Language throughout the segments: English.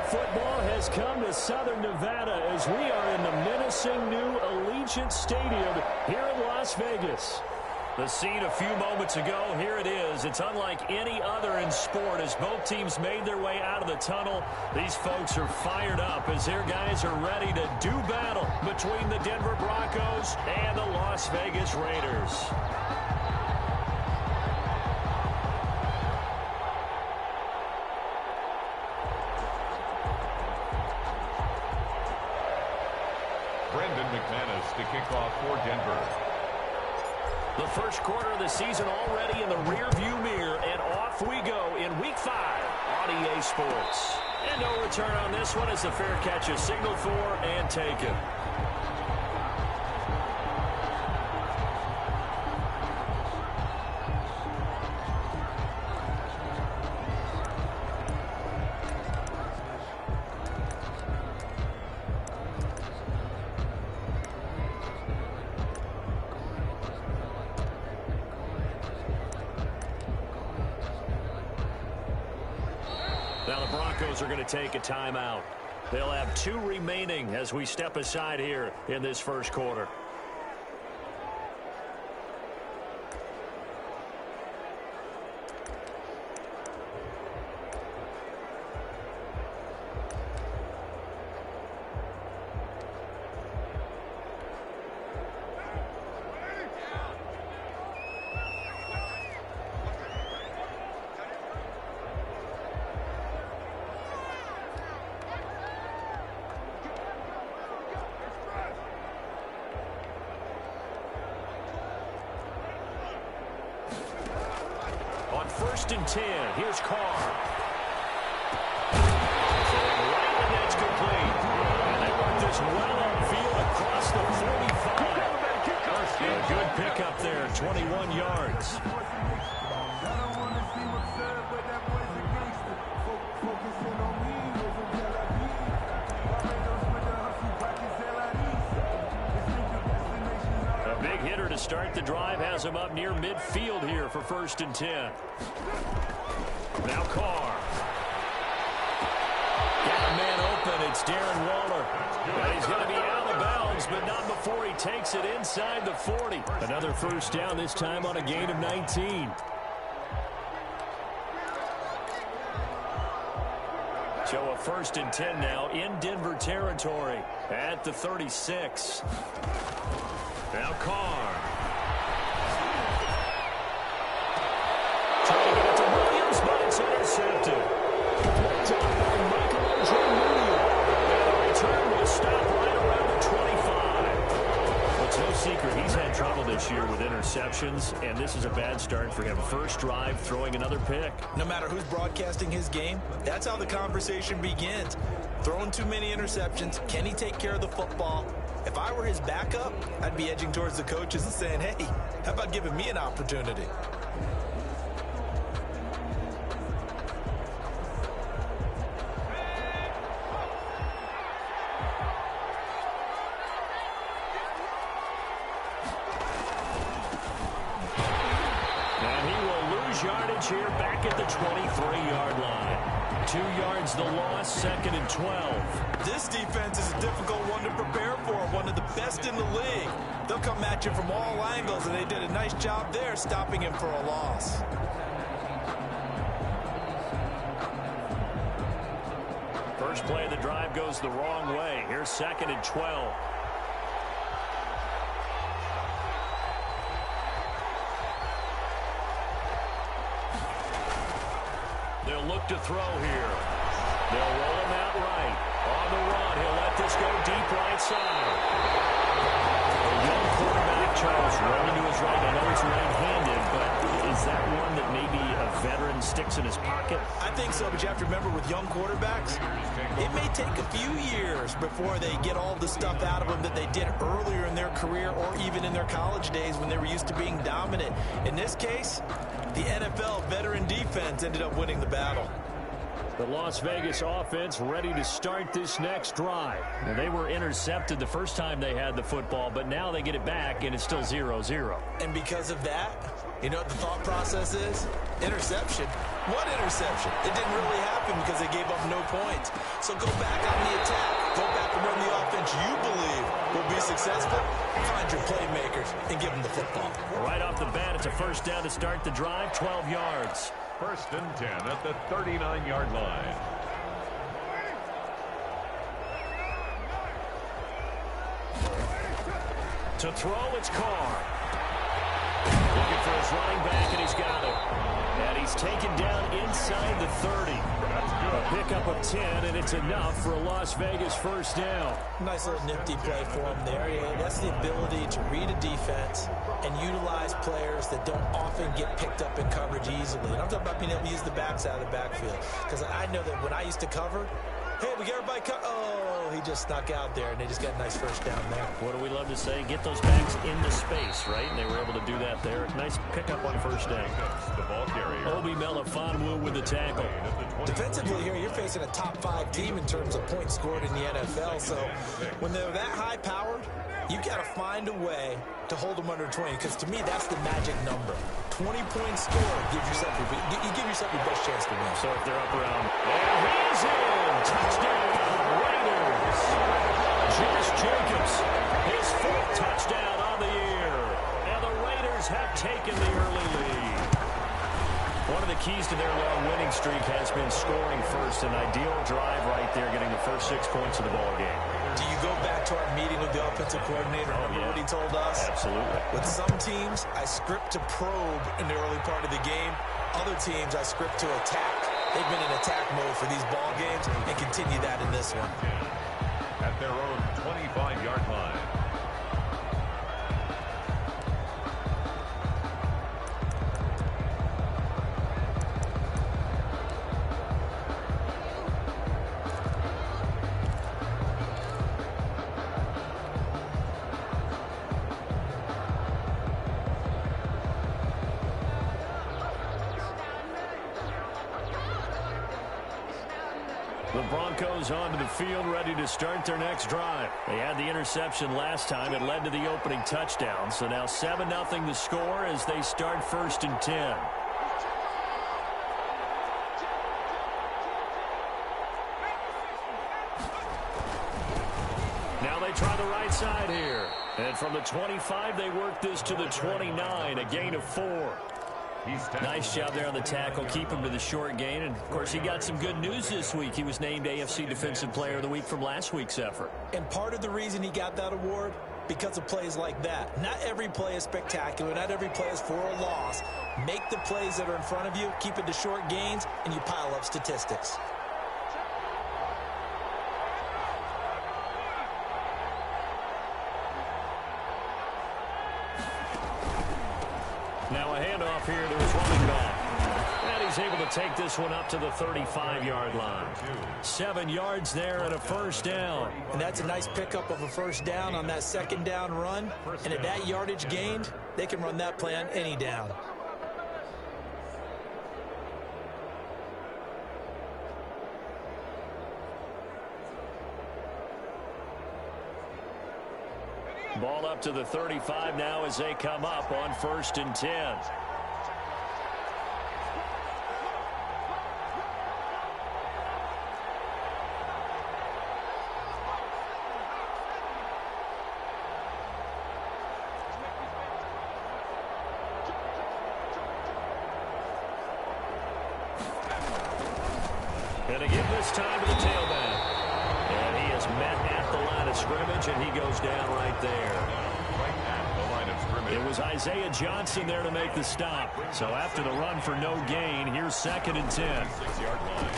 football has come to Southern Nevada as we are in the menacing new Allegiant Stadium here in Las Vegas. The scene a few moments ago, here it is. It's unlike any other in sport as both teams made their way out of the tunnel. These folks are fired up as their guys are ready to do battle between the Denver Broncos and the Las Vegas Raiders. To kick off for Denver. The first quarter of the season already in the rear-view mirror, and off we go in Week 5 on EA Sports. And no return on this one as the fair catch is signaled for and taken. Now the Broncos are going to take a timeout. They'll have 2 remaining as we step aside here in this first quarter. First and 10. Here's Carr. Right, and that's complete. And they work this well upfield across the 45. A good pickup there, 21 yards. A big hitter to start the drive has him up near midfield here for first and 10. Now Carr. Got a man open. It's Darren Waller. And he's going to be out of bounds, but not before he takes it inside the 40. Another first down, this time on a gain of 19. So a first and 10 now in Denver territory at the 36. Now Carr. Trying to get it to Williams, but it's intercepted. Picked up by Michael and the return will stop right around the 25. Well, it's no secret he's had trouble this year with interceptions, and this is a bad start for him. First drive, throwing another pick. No matter who's broadcasting his game, that's how the conversation begins. Throwing too many interceptions, can he take care of the football? If I were his backup, I'd be edging towards the coaches and saying, hey, how about giving me an opportunity? And he will lose yardage here back at the 23-yard line. 2 yards the loss, second and 12. This defense is a difficult one to prepare for, one of the best in the league. They'll come at you from all angles, and they did a nice job there stopping him for a loss. First play of the drive goes the wrong way. Here's second and 12. They'll look to throw here. They'll roll him out right. On the run, he'll let this go deep right side. A young quarterback, Charles, rolling to his right. I know he's right-handed, but is that one that maybe a veteran sticks in his pocket? I think so, but you have to remember with young quarterbacks, it may take a few years before they get all the stuff out of them that they did earlier in their career or even in their college days when they were used to being dominant. In this case, the NFL veteran defense ended up winning the battle. The Las Vegas offense ready to start this next drive. Now, they were intercepted the first time they had the football, but now they get it back, and it's still 0-0. And because of that, you know what the thought process is? Interception. What interception? It didn't really happen because they gave up no points. So go back on the attack. Go back and run the offense you believe will be successful. Find your playmakers and give them the football. Right off the bat, it's a first down to start the drive, 12 yards. First and 10 at the 39-yard line. To throw, it's Carr. Looking for his running back, and he's got it. And he's taken down inside the 30. A pickup of 10, and it's enough for a Las Vegas first down. Nice little nifty play for him there. Yeah, that's the ability to read a defense and utilize players that don't often get picked up in coverage easily. And I'm talking about being able to use the backside of the backfield. Because I know that when I used to cover, hey, we got everybody oh, he just snuck out there, and they just got a nice first down there. What do we love to say? Get those backs into space, right? And they were able to do that there. Nice pickup on first down. The ball carrier. Obi Melifonwu with the tackle. Defensively here, you're facing a top-5 team in terms of points scored in the NFL. So when they're that high-powered, you got to find a way to hold them under 20. Because to me, that's the magic number. 20 points scored gives yourself you give yourself your best chance to win. So if they're up around, and he's in. Touchdown, Raiders. Josh Jacobs, his 4th touchdown on the year. And the Raiders have taken the early lead. One of the keys to their long winning streak has been scoring first. An ideal drive right there, getting the first 6 points of the ball game. Do you go back to our meeting with the offensive coordinator? Remember what he told us? Absolutely. With some teams, I script to probe in the early part of the game. Other teams, I script to attack. They've been in attack mode for these ball games and continue that in this one. At their own 25-yard line. The Broncos onto the field, ready to start their next drive. They had the interception last time. It led to the opening touchdown. So now 7-0 the score as they start first and 10. Now they try the right side here. And from the 25, they work this to the 29, a gain of 4. Nice job there on the tackle. Keep him to the short gain. And, of course, he got some good news this week. He was named AFC Defensive Player of the Week from last week's effort. And part of the reason he got that award, because of plays like that. Not every play is spectacular. Not every play is for a loss. Make the plays that are in front of you, keep it to short gains, and you pile up statistics. Now a handoff here to his running back. And he's able to take this one up to the 35-yard line. 7 yards there and a first down. And that's a nice pickup of a first down on that second down run. And at that yardage gained, they can run that play on any down. Ball up to the 35 now as they come up on first and 10. And again this time to the tailback. And he is met at the line of scrimmage, and he goes down right there. Right at the line of scrimmage. It was Isaiah Johnson there to make the stop. So after the run for no gain, here's second and 10. 6-yard line.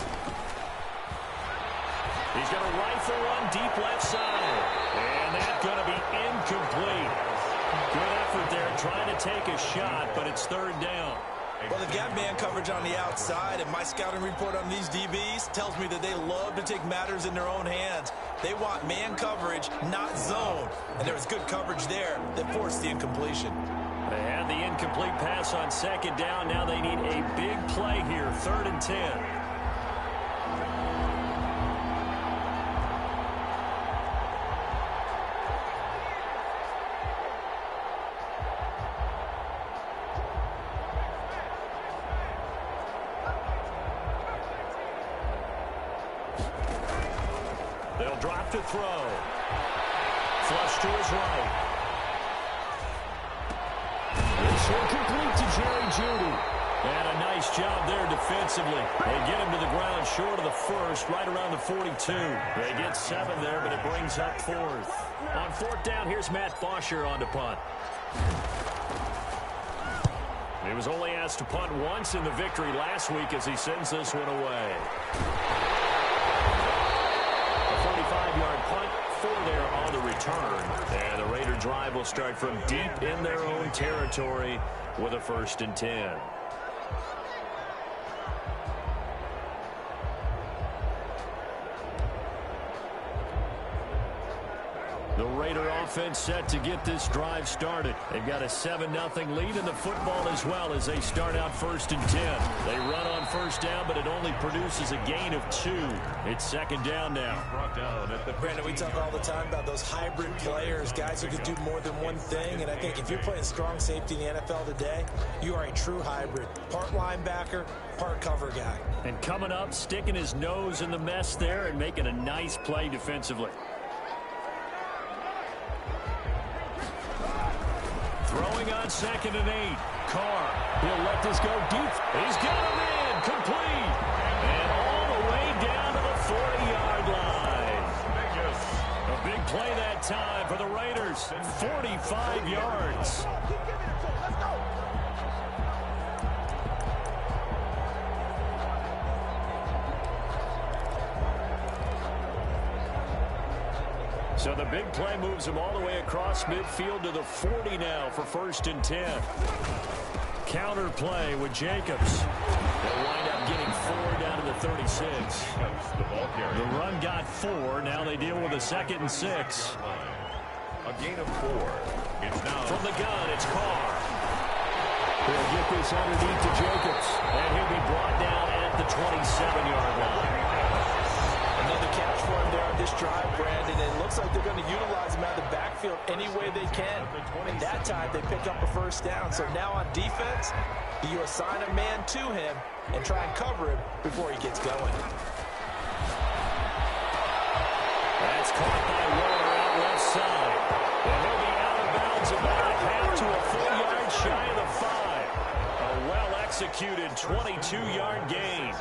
He's going to rifle one deep left side. And that's going to be incomplete. Good effort there trying to take a shot, but it's third down. Well, they've got man coverage on the outside, and my scouting report on these DBs tells me that they love to take matters in their own hands. They want man coverage, not zone. And there was good coverage there that forced the incompletion. They had the incomplete pass on second down. Now they need a big play here, third and 10. They'll drop to throw. Flush to his right. This will complete to Jerry Jeudy. And a nice job there defensively. They get him to the ground short of the first, right around the 42. They get 7 there, but it brings up 4th. On 4th down, here's Matt Bosher on to punt. He was only asked to punt once in the victory last week as he sends this one away. A 45-yard punt, 4 there on the return. And the Raider drive will start from deep in their own territory with a 1st and 10. The Raider offense set to get this drive started. They've got a 7-0 lead in the football as well as they start out 1st and 10. They run on 1st down, but it only produces a gain of 2. It's 2nd down now. Brandon, we talk all the time about those hybrid players, guys who can do more than one thing. And I think if you're playing strong safety in the NFL today, you are a true hybrid. Part linebacker, part cover guy. And coming up, sticking his nose in the mess there and making a nice play defensively. Throwing on 2nd and 8. Carr, he'll let this go deep. He's got him in, complete. And all the way down to the 40-yard line. A big play that time for the Raiders. 45 yards. So the big play moves him all the way across midfield to the 40 now for 1st and 10. Counter play with Jacobs. They'll wind up getting 4 down to the 36. The run got 4. Now they deal with a 2nd and 6. A gain of 4. It's now from the gun. It's Carr. He'll get this underneath to Jacobs. And he'll be brought down at the 27-yard line. Another catch for him there on this drive, Brandon. It looks like they're going to utilize him out of the backfield any way they can. And that time, they pick up a 1st down. So now on defense, you assign a man to him and try and cover him before he gets going. That's caught by Waller out left side. And he'll be out of bounds about a half to a 4 yard shy of the 5. A well-executed 22-yard gain.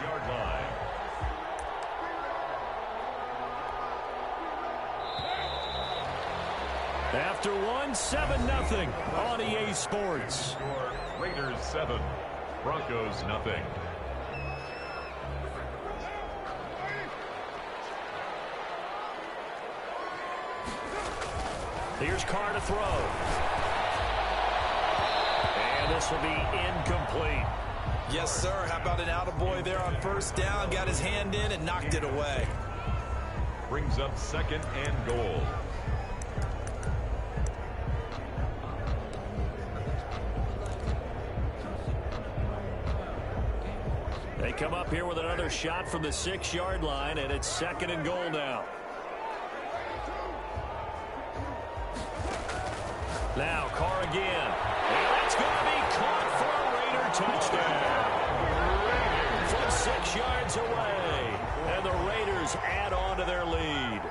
After one, 7-0 on EA Sports. Raiders 7, Broncos nothing. Here's Carr to throw. And this will be incomplete. Yes, sir. How about an attaboy there on 1st down? Got his hand in and knocked it away. Brings up 2nd and goal. They come up here with another shot from the 6-yard line, and it's 2nd and goal now. Now Carr again. And that's going to be caught for a Raider touchdown. From 6 yards away. And the Raiders add on to their lead.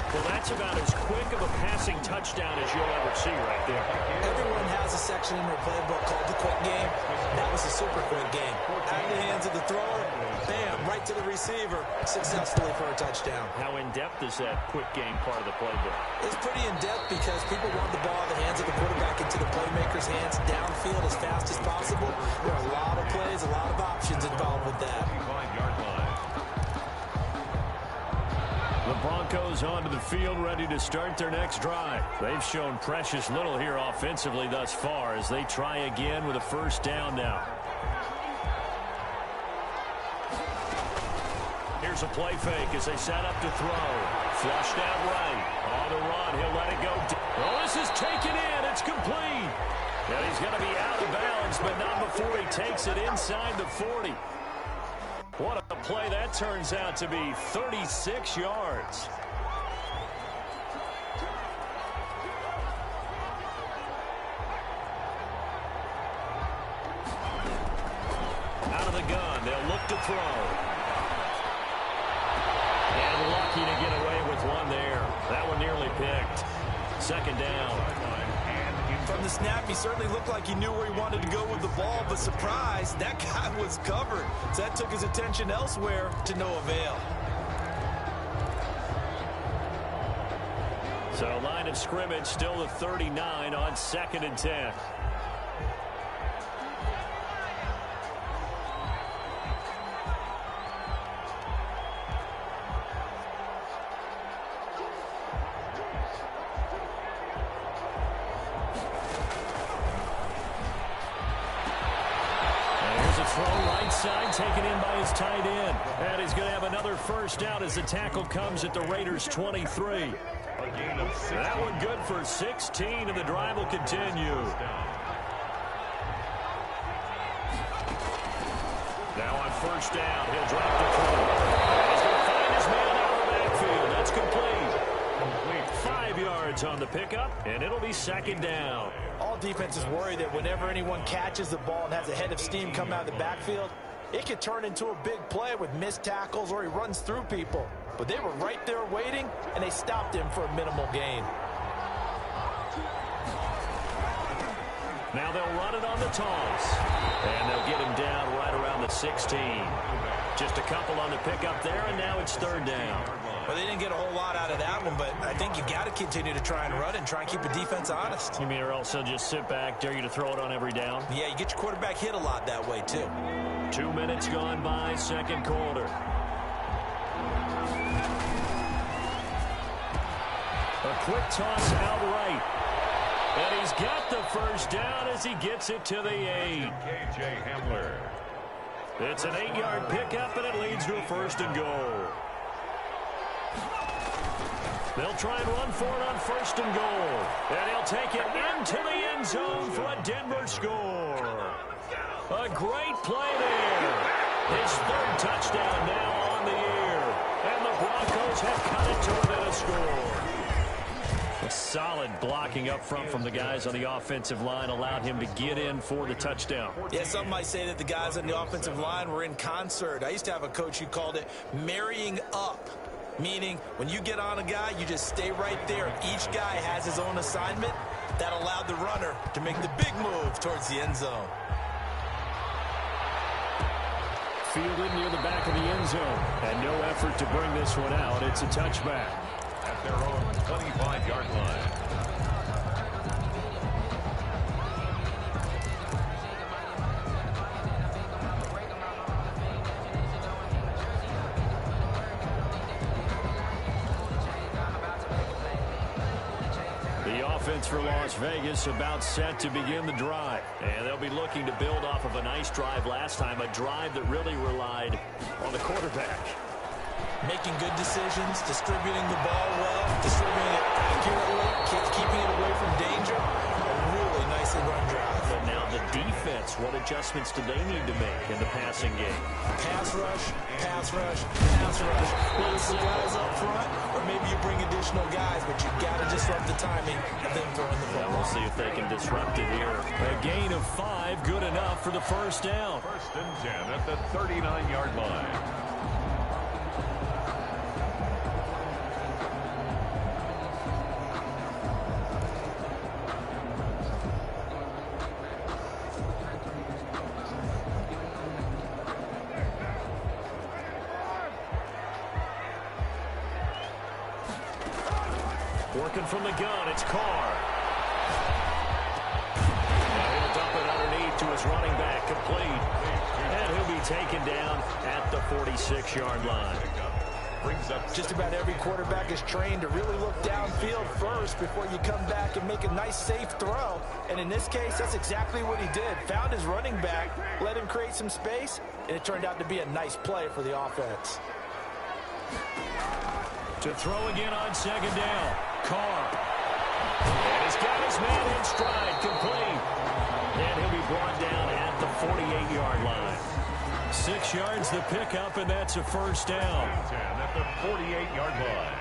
Well, that's about as quick of a passing touchdown as you'll ever see right there. Everyone has a section in their playbook called the quick game. That was a super quick game. Out of the hands of the thrower, bam, right to the receiver, successfully for a touchdown. How in-depth is that quick game part of the playbook? It's pretty in-depth because people want the ball in the hands of the quarterback into the playmaker's hands downfield as fast as possible. There are a lot of plays, a lot of options involved with that. 25-yard line. The Broncos onto the field, ready to start their next drive. They've shown precious little here offensively thus far as they try again with a 1st down now. Here's a play fake as they set up to throw. Flushed out right. On the run, he'll let it go. Oh, this is taken in. It's complete. And he's going to be out of bounds, but not before he takes it inside the 40. What a play that turns out to be. 36 yards. Out of the gun. They'll look to throw. And lucky to get away with one there. That one nearly picked. Second down. From the snap, he certainly looked like he knew where he wanted to go with the ball, but surprise, that guy was covered. So that took his attention elsewhere to no avail. So line of scrimmage still the 39 on 2nd and 10. Side taken in by his tight end. And he's going to have another first down as the tackle comes at the Raiders' 23. That one good for 16, and the drive will continue. Now on first down, he'll drop the throw. He's going to find his man out of the backfield. That's complete. 5 yards on the pickup, and it'll be second down. All defenses worry that whenever anyone catches the ball and has a head of steam come out of the backfield, it could turn into a big play with missed tackles or he runs through people. But they were right there waiting, and they stopped him for a minimal gain. Now they'll run it on the toss. And they'll get him down right around the 16. Just a couple on the pickup there, and now it's third down. Well, they didn't get a whole lot out of that one, but I think you've got to continue to try and run and try and keep the defense honest. You mean or else they'll just sit back, dare you to throw it on every down? Yeah, you get your quarterback hit a lot that way, too. 2 minutes gone by, second quarter. A quick toss out right. And he's got the first down as he gets it to the 8. K.J. Hamler. It's an 8-yard pickup, and it leads to a first and goal. They'll try and run for it on first and goal. And he'll take it into the end zone for a Denver score. A great play there. His third touchdown now on the year. And the Broncos have cut it to within a score. A solid blocking up front from the guys on the offensive line allowed him to get in for the touchdown. Yeah, some might say that the guys on the offensive line were in concert. I used to have a coach who called it marrying up, meaning when you get on a guy, you just stay right there. Each guy has his own assignment. That allowed the runner to make the big move towards the end zone. Fielded near the back of the end zone. And no effort to bring this one out. It's a touchback. At their own 25-yard line. The offense for Las Vegas about set to begin the drive. And they'll be looking to build off of a nice drive last time, a drive that really relied on the quarterback. Making good decisions, distributing the ball well, distributing it accurately, keeping it away from danger. A really nicely run drive. But now the defense, what adjustments do they need to make in the passing game? Pass rush, pass rush, pass rush. Whether it's the guys up front or maybe you bring additional guys, but you've got to disrupt the timing of them throwing the ball. We'll see if they can disrupt it here. A gain of 5, good enough for the first down. First and 10 at the 39-yard line. Working from the gun, it's Carr. Now he'll dump it underneath to his running back, complete. And he'll be taken down at the 46-yard line. Brings up just about every quarterback is trained to really look downfield first before you come back and make a nice, safe throw. And in this case, that's exactly what he did. Found his running back, let him create some space, and it turned out to be a nice play for the offense. To throw again on second down. Carr. And he's got his man in stride, complete. And he'll be brought down at the 48-yard line. 6 yards the pickup, and that's a first down. 10 at the 48-yard line.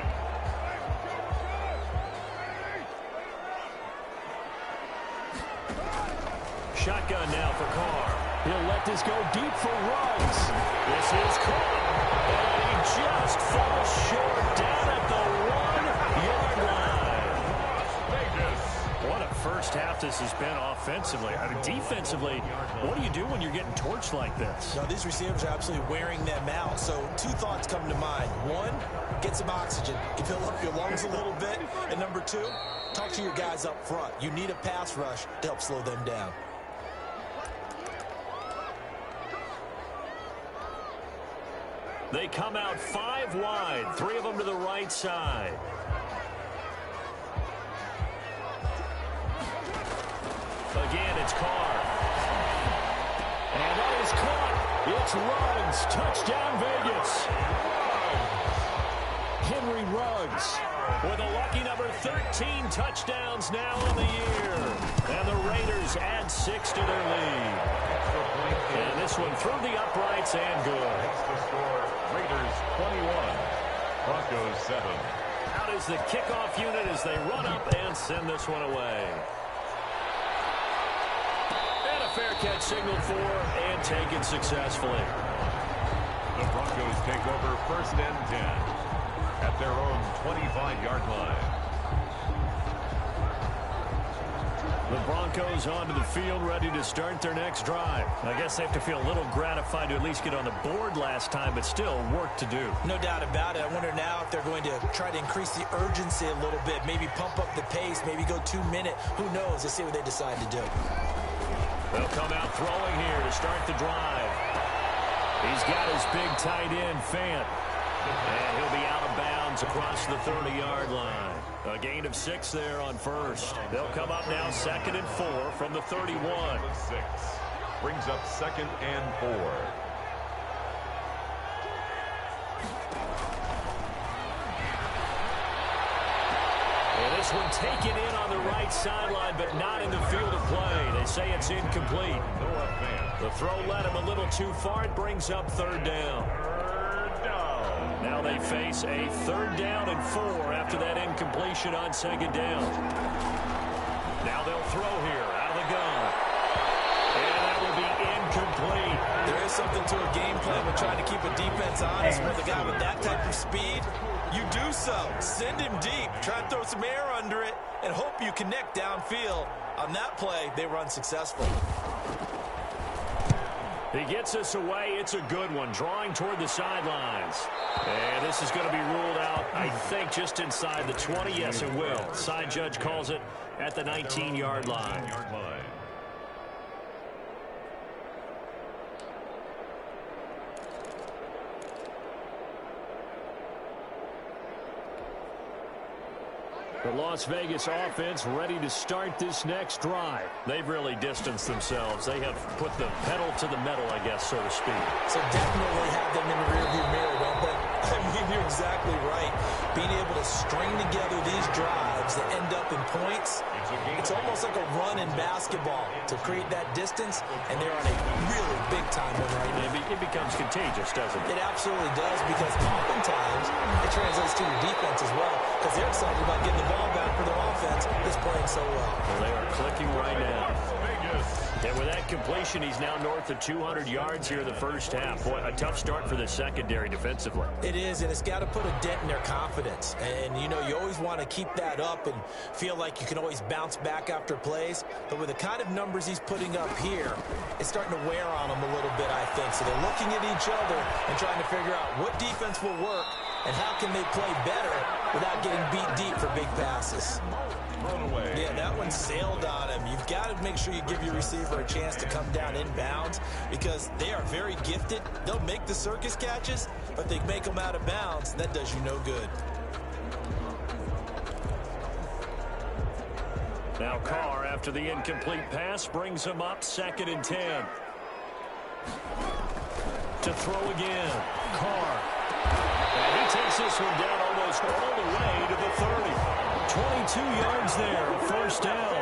Shotgun now for Carr. He'll let this go deep for runs. This is Carr. And he just falls short down at the 1-yard line. What a first half this has been offensively. I mean, defensively, what do you do when you're getting torched like this? Now, these receivers are absolutely wearing them out. So two thoughts come to mind. One, get some oxygen. You fill up your lungs a little bit. And number two, talk to your guys up front. You need a pass rush to help slow them down. They come out 5 wide, 3 of them to the right side. Again, it's Carr. And that is caught. It's Ruggs. Touchdown, Vegas. Henry Ruggs with a lucky number 13 touchdowns now on the year. And the Raiders add 6 to their lead. And this one through the uprights and good. Raiders 21, Broncos 7. Out is the kickoff unit as they run up and send this one away. And a fair catch signaled for and taken successfully. The Broncos take over 1st and 10 at their own 25-yard line. The Broncos onto the field, ready to start their next drive. I guess they have to feel a little gratified to at least get on the board last time, but still work to do. No doubt about it. I wonder now if they're going to try to increase the urgency a little bit, maybe pump up the pace, maybe go 2-minute. Who knows? Let's see what they decide to do. They'll come out throwing here to start the drive. He's got his big tight end, Fant. And he'll be out of bounds across the 30-yard line. A gain of 6 there on first. They'll come up now 2nd and 4 from the 31. 6 brings up 2nd and 4. And this one taken in on the right sideline, but not in the field of play. They say it's incomplete. The throw led him a little too far. It brings up 3rd down. Now they face a 3rd down and 4 after that incompletion on 2nd down. Now they'll throw here out of the gun. And that will be incomplete. There is something to a game plan with trying to keep a defense honest. With a guy with that type of speed, you do so. Send him deep. Try to throw some air under it and hope you connect downfield. On that play, they were unsuccessful. He gets us away. It's a good one. Drawing toward the sidelines. And this is going to be ruled out, I think, just inside the 20. Yes, it will. Side judge calls it at the 19-yard line. The Las Vegas offense ready to start this next drive. They've really distanced themselves. They have put the pedal to the metal, I guess, so to speak. So definitely have them in the rearview mirror, don't they? I mean, you're exactly right. Being able to string together these drives that end up in points, it's almost like a run in basketball to create that distance, and they're on a really big-time one right now. It becomes contagious, doesn't it? It absolutely does, because oftentimes it translates to your defense as well, because they're excited about getting the ball back for their offense that's playing so well. Well, they are clicking right now. And with that completion, he's now north of 200 yards here in the first half. Boy, a tough start for the secondary defensively. It is, and it's got to put a dent in their confidence. And, you know, you always want to keep that up and feel like you can always bounce back after plays. But with the kind of numbers he's putting up here, it's starting to wear on them a little bit, I think. So they're looking at each other and trying to figure out what defense will work and how can they play better without getting beat deep for big passes. Yeah, that one sailed on him. You've got to make sure you give your receiver a chance to come down inbounds because they are very gifted. They'll make the circus catches, but they make them out of bounds. That does you no good. Now Carr, after the incomplete pass, brings him up 2nd and 10. To throw again. Carr. And he takes this one down almost all the way to the 30. 22 yards there, a first down.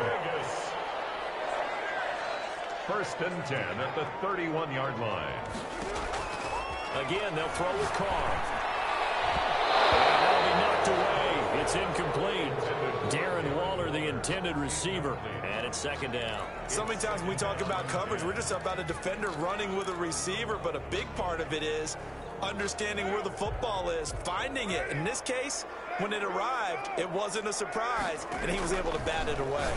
1st and 10 at the 31-yard line. Again, they'll throw with Carr. And that'll be knocked away. It's incomplete. Darren Waller, the intended receiver, and it's 2nd down. So many times when we talk about coverage, we're just about a defender running with a receiver, but a big part of it is understanding where the football is, finding it. In this case, when it arrived, it wasn't a surprise, and he was able to bat it away.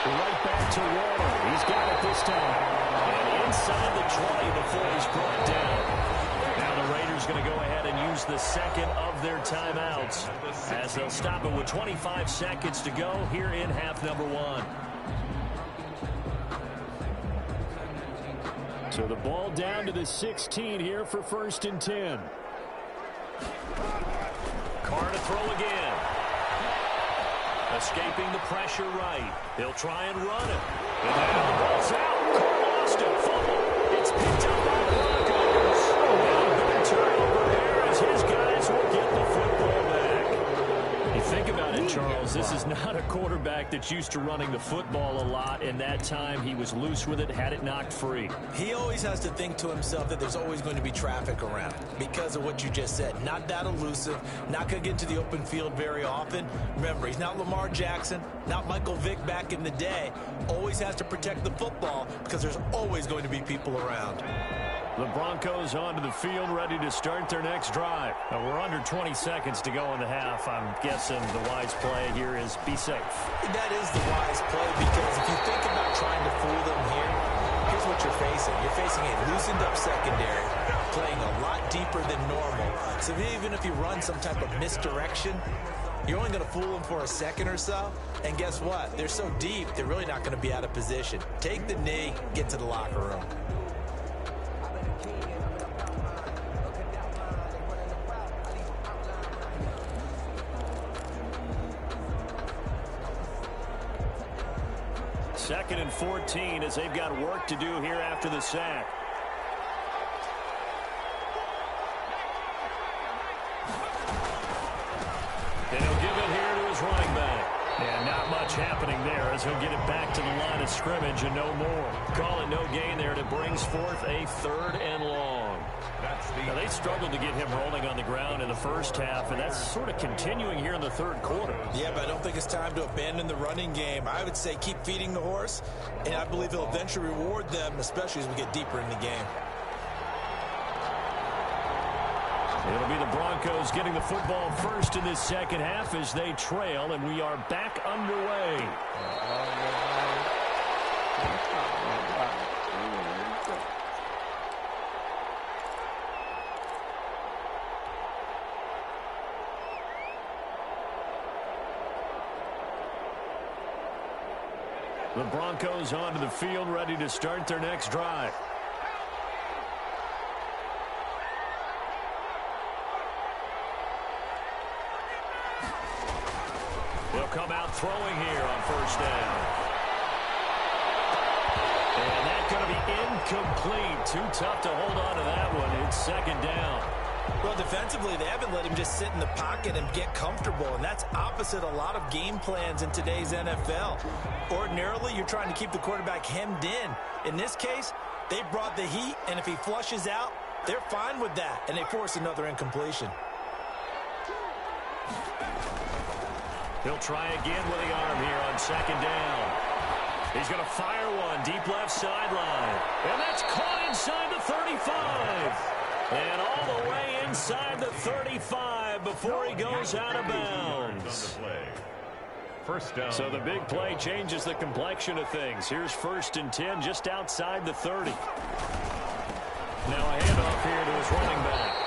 Right back to Warner. He's got it this time. And inside the 20 before he's brought down. Now the Raiders going to go ahead and use the second of their timeouts as they'll stop it with 25 seconds to go here in half number 1. So the ball down to the 16 here for 1st and 10. Carr to throw again. Escaping the pressure right. He'll try and run it. And now the ball's out. Carr lost it. Fumble. It's picked up by the Broncos. And a big turnover here as his guys will get the football back. You think about it, Charles. This is not a quarterback that's used to running the football a lot. And that time he was loose with it, had it knocked free. He always has to think to himself that there's always going to be traffic around because of what you just said. Not that elusive, not going to get into the open field very often. Remember, he's not Lamar Jackson, not Michael Vick back in the day. Always has to protect the football because there's always going to be people around. The Broncos onto the field, ready to start their next drive. Now we're under 20 seconds to go in the half. I'm guessing the wise play here is be safe. That is the wise play because if you think about trying to fool them here, here's what you're facing. You're facing a loosened up secondary, playing a lot deeper than normal. So even if you run some type of misdirection, you're only going to fool them for a second or so. And guess what? They're so deep, they're really not going to be out of position. Take the knee, get to the locker room. Second and 14 as they've got work to do here after the sack. And he'll give it here to his running back. And not much happening there as he'll get it back to the line of scrimmage and no more. Call it no gain there, and it brings forth a 3rd and long. Now, they struggled to get him rolling on the ground in the first half, and that's sort of continuing here in the 3rd quarter. Yeah, but I don't think it's time to abandon the running game. I would say keep feeding the horse, and I believe he'll eventually reward them, especially as we get deeper in the game. It'll be the Broncos getting the football first in this second half as they trail, and we are back underway. The Broncos onto the field, ready to start their next drive. He'll come out throwing here on 1st down. And that's going to be incomplete. Too tough to hold on to that one. It's 2nd down. Well, defensively, they haven't let him just sit in the pocket and get comfortable, and that's opposite a lot of game plans in today's NFL. Ordinarily, you're trying to keep the quarterback hemmed in. In this case, they brought the heat, and if he flushes out, they're fine with that, and they force another incompletion. He'll try again with the arm here on 2nd down. He's going to fire one deep left sideline. And that's caught inside the 35. And all the way inside the 35 before he goes out of bounds. 1st down. So the big play changes the complexion of things. Here's 1st and 10 just outside the 30. Now a handoff here to his running back.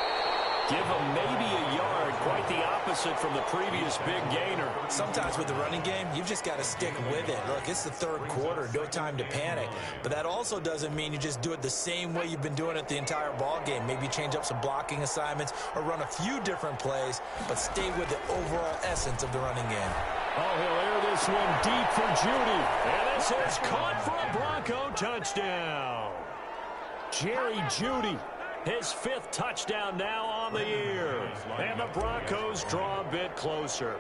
Give him maybe a yard, quite the opposite from the previous big gainer. Sometimes with the running game, you've just got to stick with it. Look, it's the 3rd quarter, no time to panic. But that also doesn't mean you just do it the same way you've been doing it the entire ball game. Maybe change up some blocking assignments or run a few different plays, but stay with the overall essence of the running game. Oh, he'll air this one deep for Judy. And this is caught for a Bronco touchdown. Jerry Judy. His 5th touchdown now on the year. And the Broncos draw a bit closer.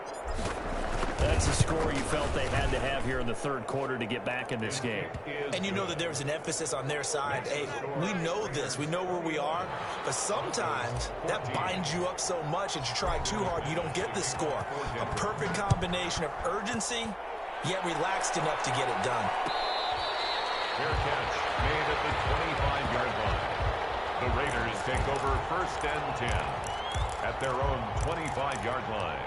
That's a score you felt they had to have here in the 3rd quarter to get back in this game. And you know that there was an emphasis on their side. Hey, we know this. We know where we are. But sometimes that binds you up so much that you try too hard, you don't get the score. A perfect combination of urgency, yet relaxed enough to get it done. Fair catch made at the 25-yard line. The Raiders first and 10 at their own 25-yard line.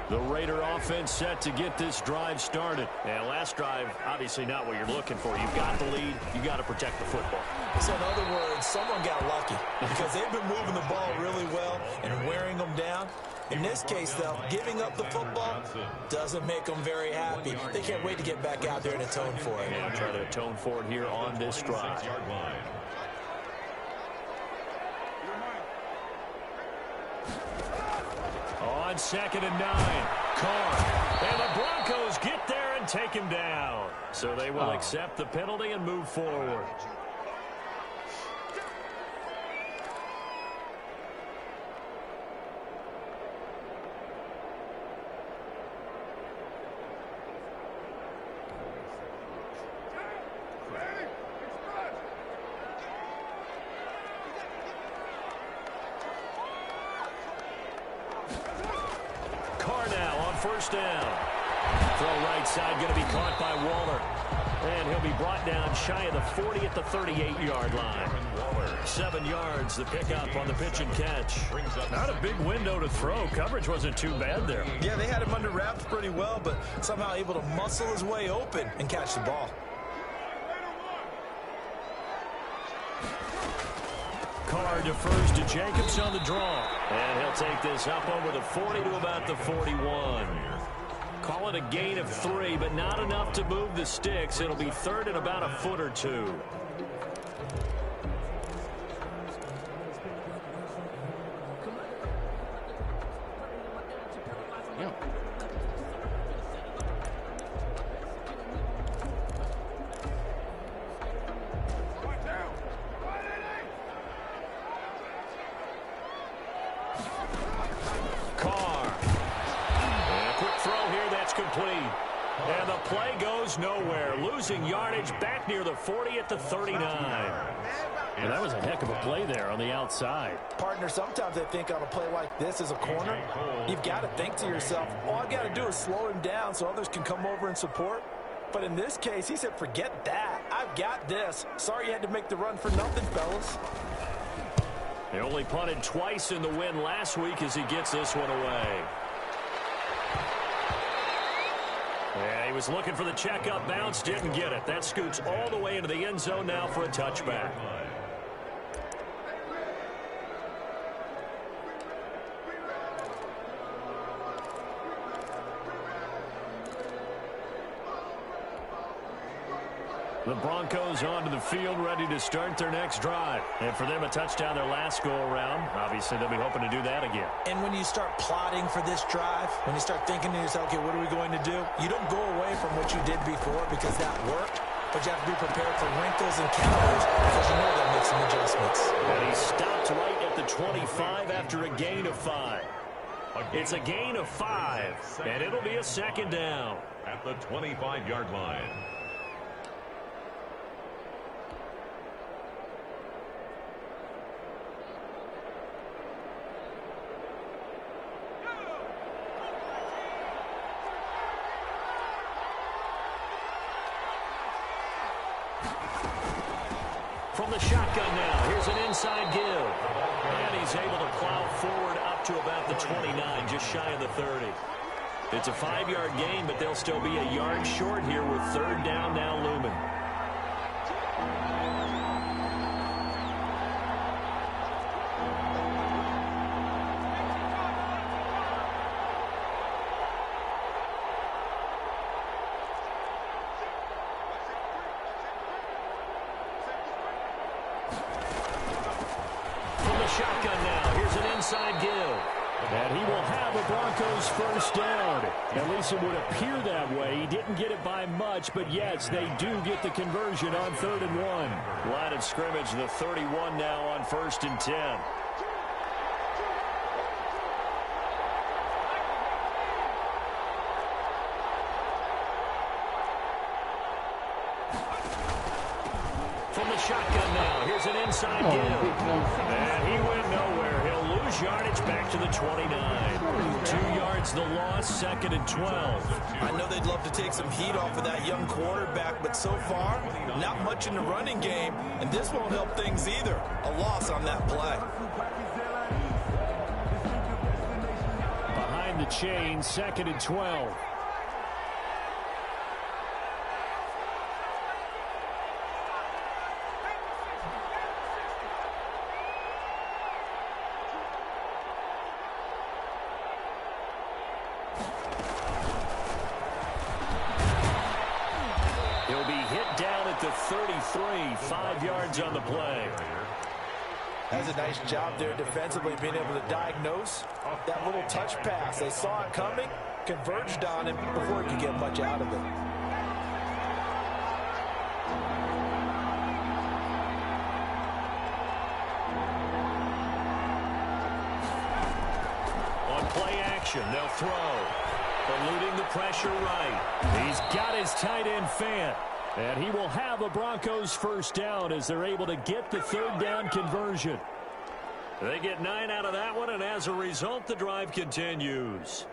The Raider offense set to get this drive started. And last drive, obviously not what you're looking for. You've got the lead. You've got to protect the football. So in other words, someone got lucky because they've been moving the ball really well and wearing them down. In this case, though, giving up the football doesn't make them very happy. They can't wait to get back out there and atone for it. Yeah, try to atone for it here on this drive. On 2nd and 9, Carr. And the Broncos get there and take him down. So they will accept the penalty and move forward. First down. Throw right side going to be caught by Waller. And he'll be brought down shy of the 40 at the 38-yard line. 7 yards, the pickup on the pitch and catch. Not a big window to throw. Coverage wasn't too bad there. Yeah, they had him under wraps pretty well, but somehow able to muscle his way open and catch the ball. Carr defers to Jacobs on the draw. And he'll take this up over the 40 to about the 41. Call it a gain of 3, but not enough to move the sticks. It'll be 3rd and about a foot or 2. And the play goes nowhere. Losing yardage back near the 40 at the 39. And that was a heck of a play there on the outside. Partner, sometimes I think on a play like this as a corner, you've got to think to yourself, all I've got to do is slow him down so others can come over and support. But in this case, he said, forget that. I've got this. Sorry you had to make the run for nothing, fellas. They only punted twice in the win last week as he gets this one away. Yeah, he was looking for the check-up bounce, didn't get it. That scoots all the way into the end zone now for a touchback. The Broncos onto the field, ready to start their next drive. And for them, a touchdown their last go-around. Obviously, they'll be hoping to do that again. And when you start plotting for this drive, when you start thinking to yourself, okay, what are we going to do? You don't go away from what you did before because that worked, but you have to be prepared for wrinkles and counters because you know that makes some adjustments. And he stopped right at the 25 after a gain of 5. It's a gain of 5, and it'll be a 2nd down. At the 25-yard line. From the shotgun now, here's an inside give. And he's able to plow forward up to about the 29, just shy of the 30. It's a 5-yard gain, but they'll still be a yard short here with 3rd down now looming. Shotgun now. Here's an inside give. And he will have a Broncos first down. At least it would appear that way. He didn't get it by much, but yes, they do get the conversion on 3rd and 1. Line of scrimmage, the 31 now on 1st and 10. from the shotgun now. Here's an inside give. And he went nowhere. He'll lose yardage back to the 29. 2 yards the loss, 2nd and 12. I know they'd love to take some heat off of that young quarterback, but so far, not much in the running game, and this won't help things either. A loss on that play. Behind the chain, 2nd and 12. He'll be hit down at the 33, 5 yards on the play. That's a nice job there defensively, being able to diagnose that little touch pass. They saw it coming, converged on him before he could get much out of it. On play action, they'll throw. Eluding the pressure right. He's got his tight end Fant. And he will have a Broncos first down as they're able to get the 3rd down conversion. They get 9 out of that one, and as a result, the drive continues.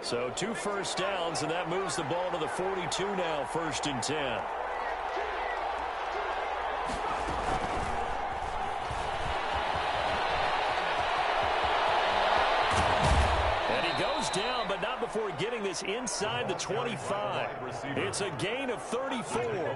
So 2 first downs, and that moves the ball to the 42 now, 1st and 10. And he goes down, but not before getting this inside the 25. It's a gain of 34.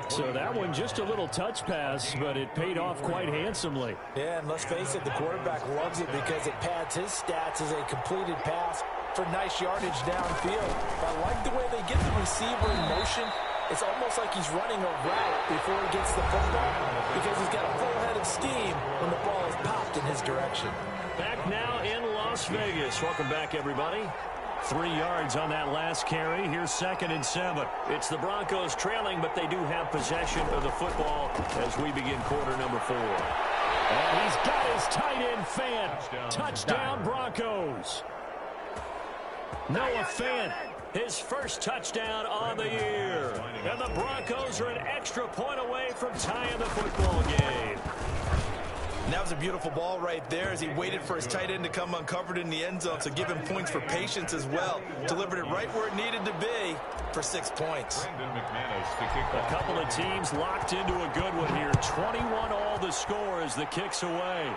So that one just a little touch pass, but it paid off quite handsomely. Yeah, and let's face it, the quarterback loves it because it pads his stats as a completed pass for nice yardage downfield. I like the way they get the receiver in motion. It's almost like he's running a route before he gets the football because he's got a full head of steam when the ball is popped in his direction. Back now in Las Vegas. Welcome back, everybody. 3 yards on that last carry. Here's 2nd and 7. It's the Broncos trailing, but they do have possession of the football as we begin quarter number 4. And he's got his tight end Fant. Touchdown Broncos. Noah Fant, his first touchdown on the year. And the Broncos are an extra point away from tying the football game. And that was a beautiful ball right there as he waited for his tight end to come uncovered in the end zone, so give him points for patience as well. Delivered it right where it needed to be for 6 points. A couple of teams locked into a good one here. 21 all the score as the kick's away.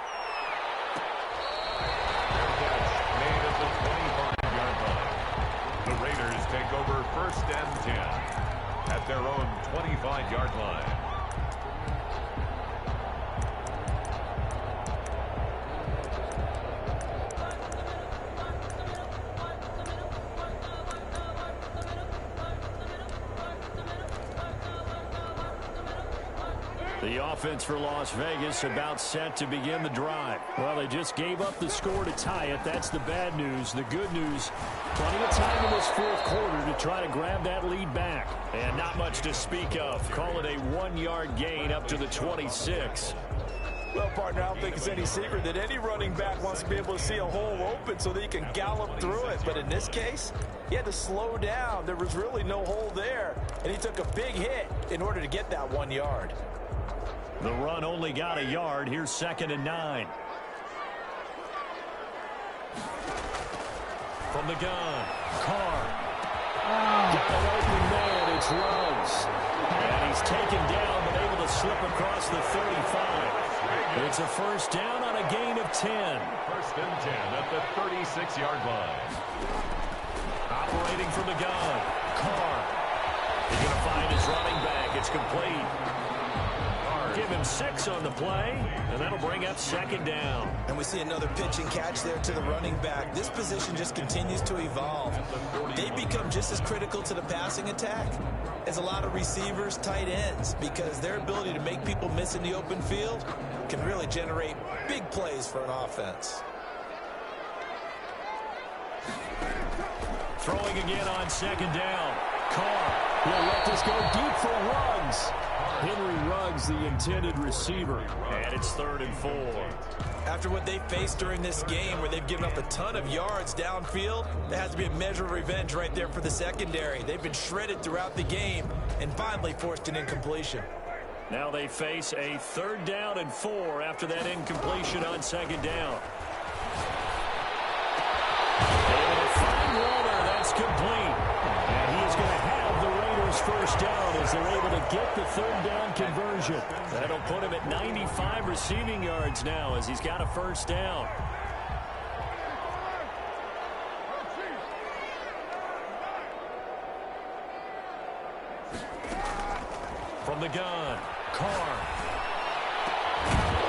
The Raiders take over 1st and 10 at their own 25-yard line. The offense for Las Vegas about set to begin the drive. Well, they just gave up the score to tie it. That's the bad news. The good news, plenty of time in this 4th quarter to try to grab that lead back. And not much to speak of. Call it a 1-yard gain up to the 26. Well, partner, I don't think it's any secret that any running back wants to be able to see a hole open so that he can gallop through it. But in this case, he had to slow down. There was really no hole there. And he took a big hit in order to get that 1 yard. The run only got a yard. Here's 2nd and 9. From the gun, Carr. Got an open man. It's Ruggs. And he's taken down, but able to slip across the 35. It's a first down on a gain of 10. 1st and 10 at the 36-yard line. Operating from the gun, Carr. He's going to find his running back. It's complete. Give him 6 on the play, and that'll bring up 2nd down. And we see another pitch and catch there to the running back. This position just continues to evolve. They become just as critical to the passing attack as a lot of receivers, tight ends, because their ability to make people miss in the open field can really generate big plays for an offense. Throwing again on 2nd down. Carr. He'll let this go deep for Ruggs. Henry Ruggs, the intended receiver. And it's 3rd and 4. After what they faced during this game where they've given up a ton of yards downfield, there has to be a measure of revenge right there for the secondary. They've been shredded throughout the game and finally forced an incompletion. Now they face a 3rd down and 4 after that incompletion on 2nd down. Able to find Warner. That's complete. And he is going to have the Raiders 1st down as they're able to get the 3rd down conversion. That'll put him at 95 receiving yards now as he's got a 1st down. From the gun, Carr.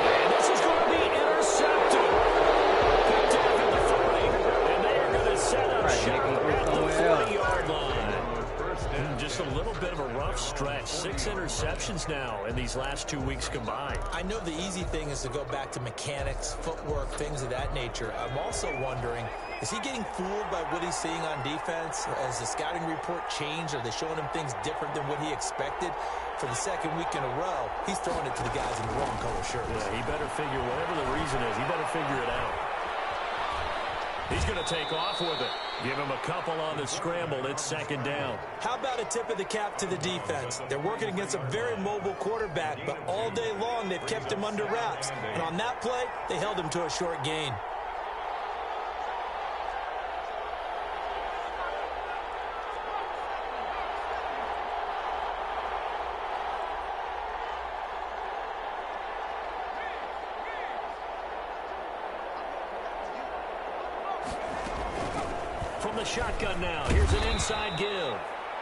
And this is going to be intercepted. Picked off at the 40. And they are going to set up shop at the 40-yard line. Just a little bit of a rough stretch. 6 interceptions now in these last 2 weeks combined. I know the easy thing is to go back to mechanics, footwork, things of that nature. I'm also wondering, is he getting fooled by what he's seeing on defense? Has the scouting report changed? Are they showing him things different than what he expected? For the 2nd week in a row, he's throwing it to the guys in the wrong color shirts. Yeah, he better figure, whatever the reason is, he better figure it out. He's going to take off with it. Give him a couple on the scramble. It's 2nd down. How about a tip of the cap to the defense? They're working against a very mobile quarterback, but all day long they've kept him under wraps. And on that play, they held him to a short gain. From the shotgun now, here's an inside give.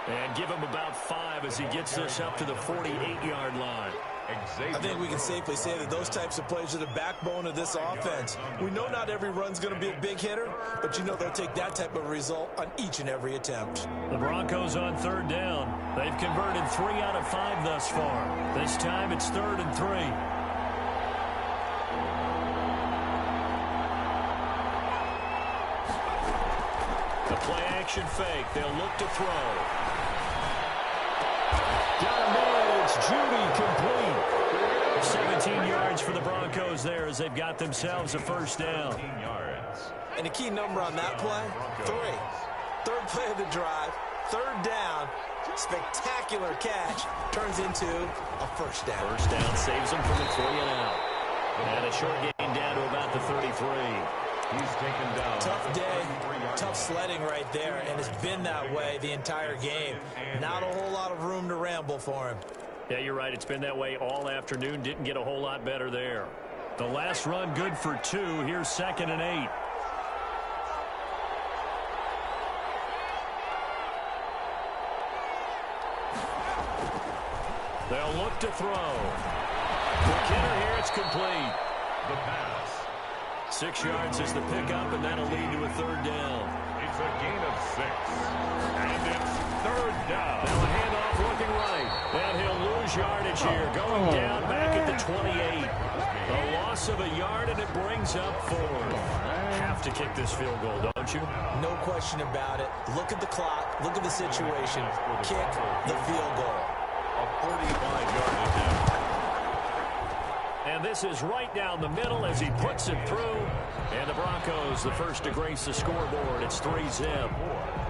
And give him about 5 as he gets this up to the 48-yard line. I think we can safely say that those types of plays are the backbone of this offense. We know not every run's going to be a big hitter, but you know they'll take that type of result on each and every attempt. The Broncos on 3rd down. They've converted 3 out of 5 thus far. This time it's 3rd and 3. Play-action fake. They'll look to throw. Got a man. It's Judy complete. 17 yards for the Broncos there as they've got themselves a 1st down. And a key number on that play, 3. 3rd play of the drive, 3rd down. Spectacular catch turns into a 1st down. 1st down saves them from the 3 and out. And a short gain down to about the 33. He's taken down. Tough day, tough sledding right there, and it's been that way the entire game. Not a whole lot of room to ramble for him. Yeah, you're right. It's been that way all afternoon. Didn't get a whole lot better there. The last run good for 2. Here's 2nd and 8. They'll look to throw. For Kidder here, it's complete. The pass. 6 yards is the pickup, and that'll lead to a 3rd down. It's a gain of 6. And it's 3rd down. Now a handoff looking right. And he'll lose yardage here. Going down back at the 28. A loss of a yard, and it brings up 4th. Have to kick this field goal, don't you? No question about it. Look at the clock. Look at the situation. Kick the field goal. A 45-yard attempt. And this is right down the middle as he puts it through. And the Broncos, the first to grace the scoreboard. It's 3-zip.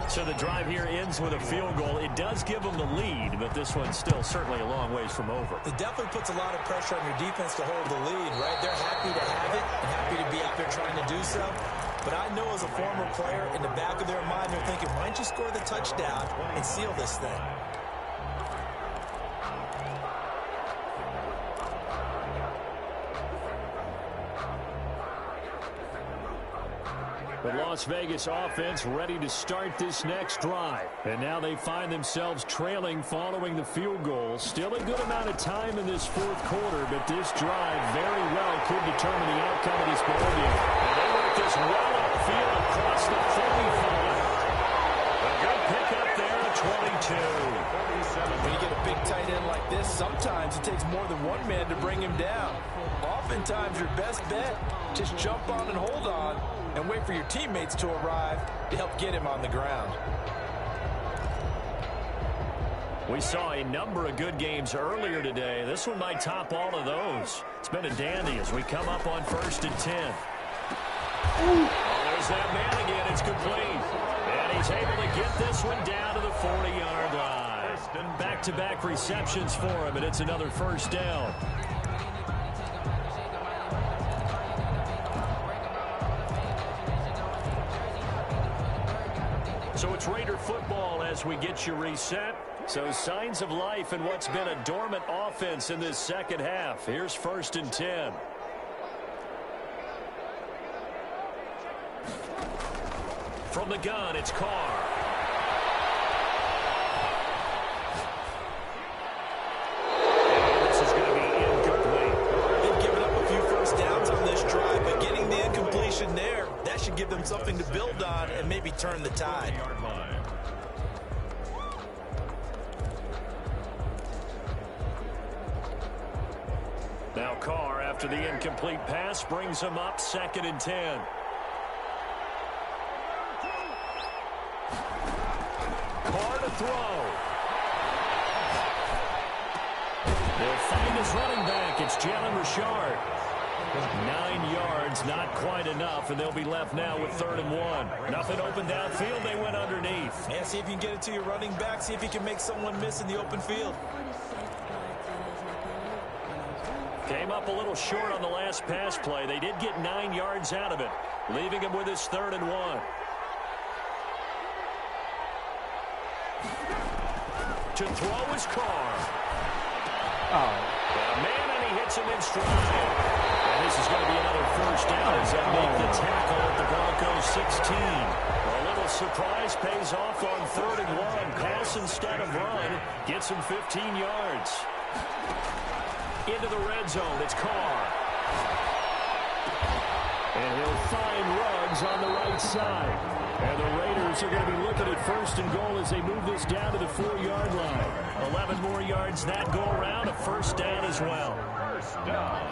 So the drive here ends with a field goal. It does give them the lead, but this one's still certainly a long ways from over. It definitely puts a lot of pressure on your defense to hold the lead, right? They're happy to have it and happy to be out there trying to do so. But I know as a former player, in the back of their mind, they're thinking, why don't you score the touchdown and seal this thing? The Las Vegas offense ready to start this next drive. And now they find themselves trailing following the field goal. Still a good amount of time in this 4th quarter, but this drive very well could determine the outcome of this ballgame. And they work this well upfield across the 45. A good pickup there at 22. When you get a big tight end like this, sometimes it takes more than one man to bring him down. Oftentimes your best bet, just jump on and hold on and wait for your teammates to arrive to help get him on the ground. We saw a number of good games earlier today. This one might top all of those. It's been a dandy as we come up on 1st and 10. Oh, there's that man again. It's complete. And he's able to get this one down to the 40-yard line. Back-to-back receptions for him, and it's another first down. So it's Raider football as we get you reset. So signs of life in what's been a dormant offense in this second half. Here's 1st and 10. From the gun, it's Carr. And this is going to be incomplete. They've given up a few first downs on this drive, but getting the incompletion there, that should give them something to build on and maybe turn the tide. Now Carr, after the incomplete pass, brings him up 2nd and 10. Carr to throw. They'll find his running back. It's Jalen Richard. 9 yards, not quite enough, and they'll be left now with 3rd and 1. Nothing open downfield. They went underneath. Yeah, see if you can get it to your running back. See if you can make someone miss in the open field. Came up a little short on the last pass play. They did get 9 yards out of it, leaving him with his 3rd and 1. To throw is Carr. Man, and he hits him in stride. And this is going to be another first down as they make the tackle at the Broncos 16. A little surprise pays off on 3rd and 1. Pass instead of run gets him 15 yards. Into the red zone, it's Carr. And he'll find Ruggs on the right side. And the Raiders are going to be looking at 1st and goal as they move this down to the 4-yard line. 11 more yards that go around, a first down as well. First down.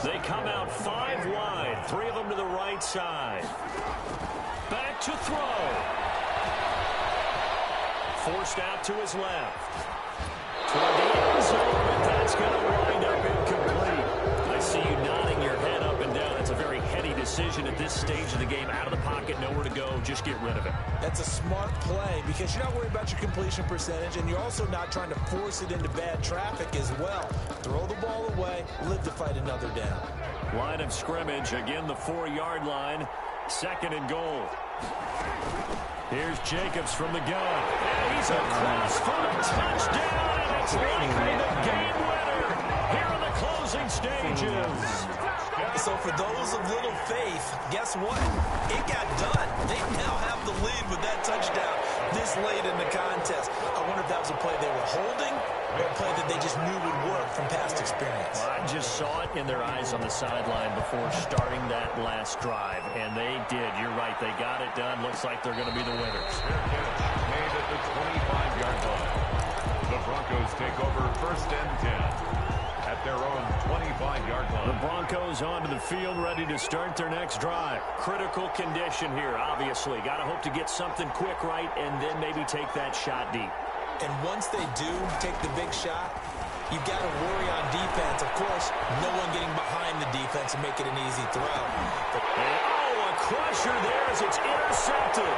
They come out 5 wide, 3 of them to the right side. Back to throw. Forced out to his left. Toward the end zone, but that's going to wind up incomplete. I see you nodding your head up and down. It's a very heady decision at this stage of the game. Out of the pocket, nowhere to go. Just get rid of it. That's a smart play because you're not worried about your completion percentage, and you're also not trying to force it into bad traffic as well. Throw the ball away, live to fight another down. Line of scrimmage, again the 4-yard line. 2nd and goal. Here's Jacobs from the gun. And he's across for a touchdown, and it's likely the game winner here in the closing stages. So for those of little faith, guess what? It got done. They now have the lead with that touchdown this late in the contest. I wonder if that was a play they were holding or a play that they just knew would work from past experience. Well, I just saw it in their eyes on the sideline before starting that last drive, and they did. You're right. They got it done. Looks like they're going to be the winners. Their catch made at the 25-yard line. The Broncos take over 1st and 10 at their own 25-yard line. The Broncos onto the field, ready to start their next drive. Critical condition here, obviously. Got to hope to get something quick right and then maybe take that shot deep. And once they do take the big shot, you've got to worry on defense. Of course, no one getting behind the defense and make it an easy throw. Oh, a crusher there as it's intercepted.